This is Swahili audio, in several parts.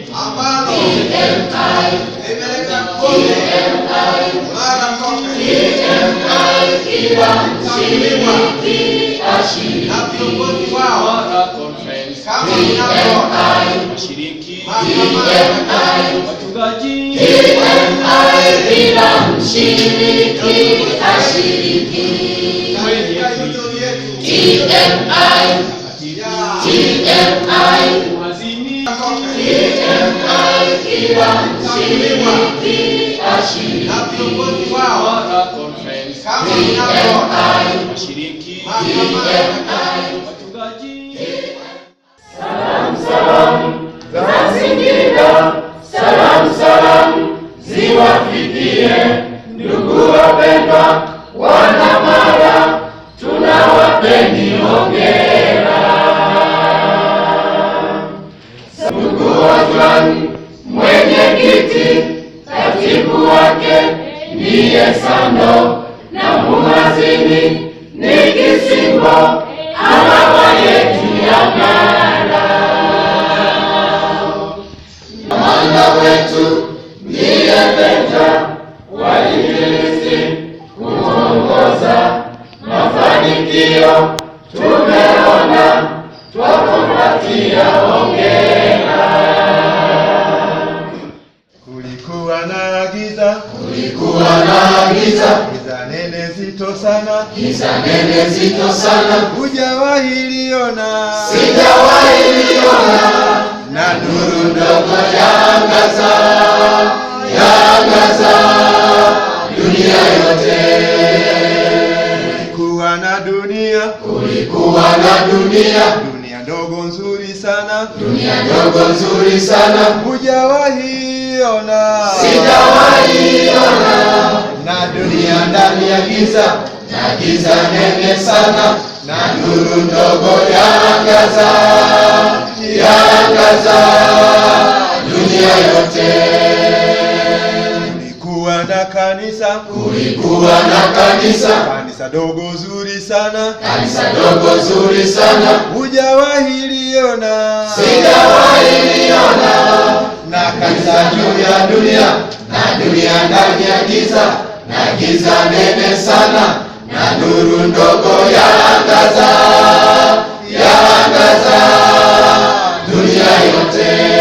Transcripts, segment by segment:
ambalo limeleta kombe mara kote na viongozi wao kama inavyoona washiriki mahakamani wachungaji bila mshiriki ashiriki. katika yudo yetu TMI uhazini bila mshiriki ashiriki. na viongozi wao kama inavyoona washiriki mahakamani wachungaji Salam za Singida, salam ziwafikie ndugu wapendwa wana Mara, tunawapeni hongera. Ndugu wajwani, mwenyekiti, katibu wake niye Sando na muhazini ni Kisimbo, alama yetu ya Mara. Kamanda wetu ndiye Benja wainjilisti kuongoza mafanikio tumeona, twakupatia hongera. Kulikuwa na giza, giza nene zito sana, hujawahi liona, Sijawahi liona na nuru ndogo yaangaza dunia yote. kulikuwa na dunia, Dunia ndogo nzuri sana, ndogo nzuri sana, hujawahi liona, sijawahi liona. na dunia ndani ya giza, Na giza nene sana, na nuru ndogo yaangaza dunia yote. kulikuwa na kanisa, Kanisa dogo zuri sana, dogo zuri sana, hujawahi liona, sijawahi liona. na Kanisa juu ya dunia, na dunia ndani ya giza, na giza nene sana, na nuru ndogo yaangaza dunia yote.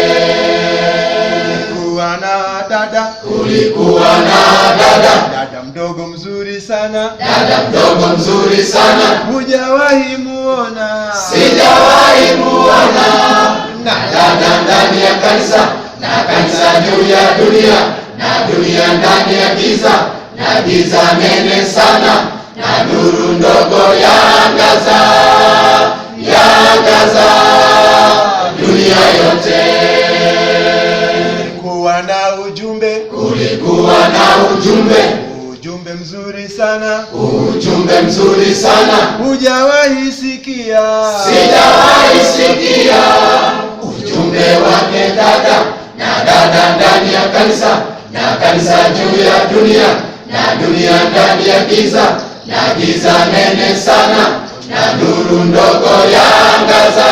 Kulikuwa na dada mdogo mzuri sana, mzuri sana, hujawahi muona, sijawahi muona. Na dada ndani ya kanisa, na kanisa juu ya dunia, na dunia ndani ya giza, na giza nene sana, na nuru ndogo yaangaza dunia yote. Kulikuwa na ujumbe mzuri sana, hujawahi sikia, sijawahi sikia. Ujumbe wake dada ndani ya kanisa, na kanisa juu ya dunia, na dunia ndani ya giza, na giza nene sana, na nuru ndogo yaangaza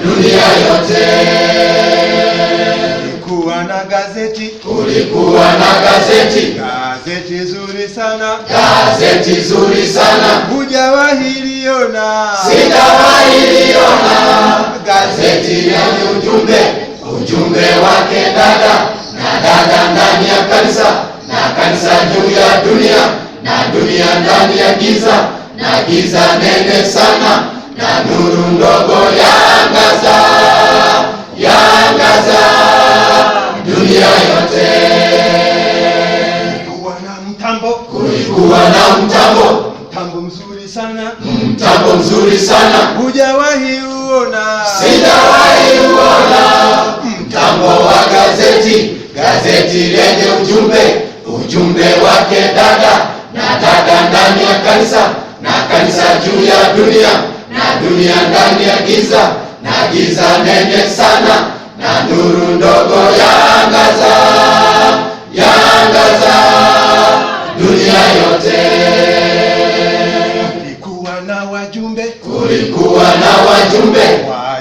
dunia yote. Kulikuwa na gazeti zuri sana, hujawahi liona, sijawahi liona. Gazeti lenye ujumbe wake dada ndani ya kanisa, na kanisa juu ya dunia, na dunia ndani ya giza, na giza nene sana, na nuru ndogo yaangaza dunia yote. Kulikuwa na mtambo mzuri sana, hujawahi uona, sijawahi uona. Mtambo wa gazeti lenye ujumbe wake dada ndani ya kanisa, na kanisa juu ya dunia, na dunia ndani ya giza, na giza nene sana, na nuru ndogo yaangaza dunia yote. kulikuwa na wajumbe, Kulikuwa na wajumbe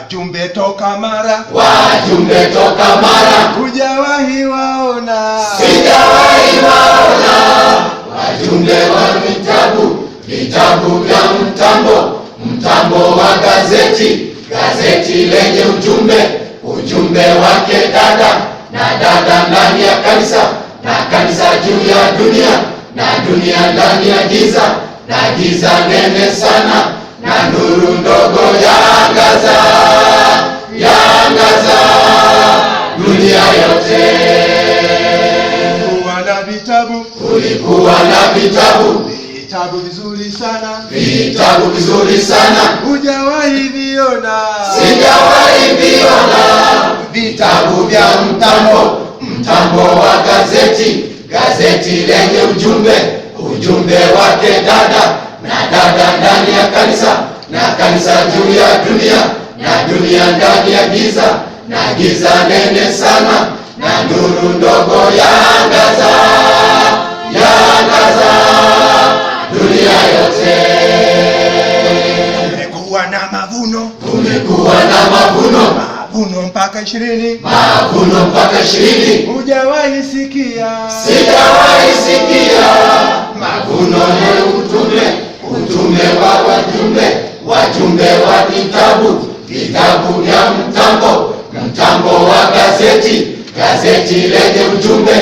wajumbe toka Mara, wajumbe toka Mara, hujawahi waona, sijawahi waona. Wajumbe wa vitabu, vitabu vya mtambo, mtambo wa gazeti, gazeti lenye ujumbe, ujumbe wake dada, na dada ndani ya kanisa, na kanisa juu ya dunia, na dunia ndani ya giza, na giza nene sana, na nuru ndogo yaangaza, yaangaza dunia yote. kulikuwa na vitabu, Kulikuwa na vitabu, vitabu vizuri sana, vitabu vizuri sana, hujawahi viona, sijawahi viona. Vitabu vya mtambo, mtambo wa gazeti, gazeti lenye ujumbe, ujumbe wake dada, na dada ndani ya kanisa, na kanisa juu ya dunia, na dunia ndani ya giza, na giza nene sana, na nuru ndogo yaangaza, yaangaza dunia yote. kumekuwa na mavuno, Kumekuwa na mavuno, mavuno mpaka 20, mavuno mpaka 20. hujawahi sikia, Sijawahi sikia. Mavuno ni utume, utume wa wajumbe, wajumbe wa vitabu, vitabu vya mtambo, mtambo wa gazeti, gazeti lenye ujumbe,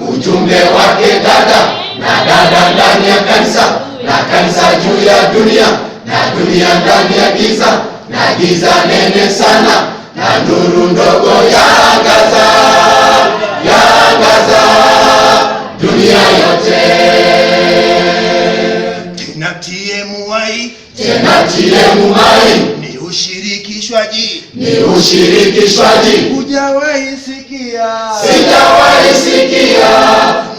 ujumbe wake dada, na dada ndani ya kanisa, na kanisa juu ya dunia, na dunia ndani ya giza, na giza nene sana, na nuru ndogo yaangaza, yaangaza dunia yote. tena TMI Tena TMI ni ushirikishwaji, ni ushirikishwaji, hujawahi sikia, sijawahi sikia.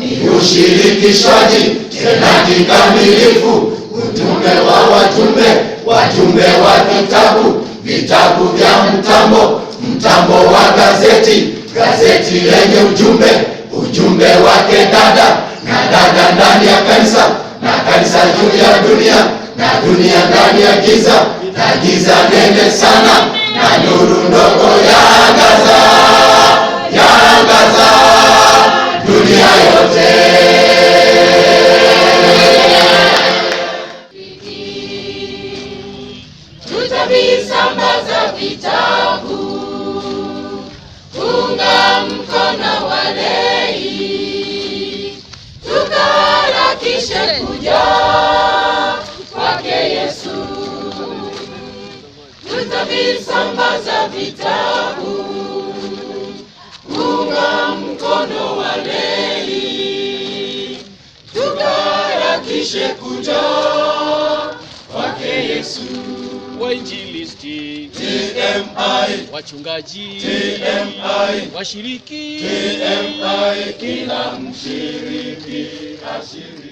Ni ushirikishwaji tena kikamilifu, utume wa wajumbe, wajumbe wa vitabu, vitabu vya mtambo, mtambo wa gazeti, gazeti lenye ujumbe, ujumbe wake dada, na dada ndani ya kanisa, na kanisa juu ya dunia, na dunia ndani ya giza, na giza nene sana, na nuru ndogo yaangaza, yaangaza dunia yote. Tutavisambaza vitabu, tunga mkono walei, tukaharakishe kuja kwake Yesu. Tutavisambaza vitabu, tunga mkono walei, tukaharakishe kuja kwake Yesu. Wainjilisti TMI, wachungaji TMI, washiriki TMI, kila mshiriki ashiriki.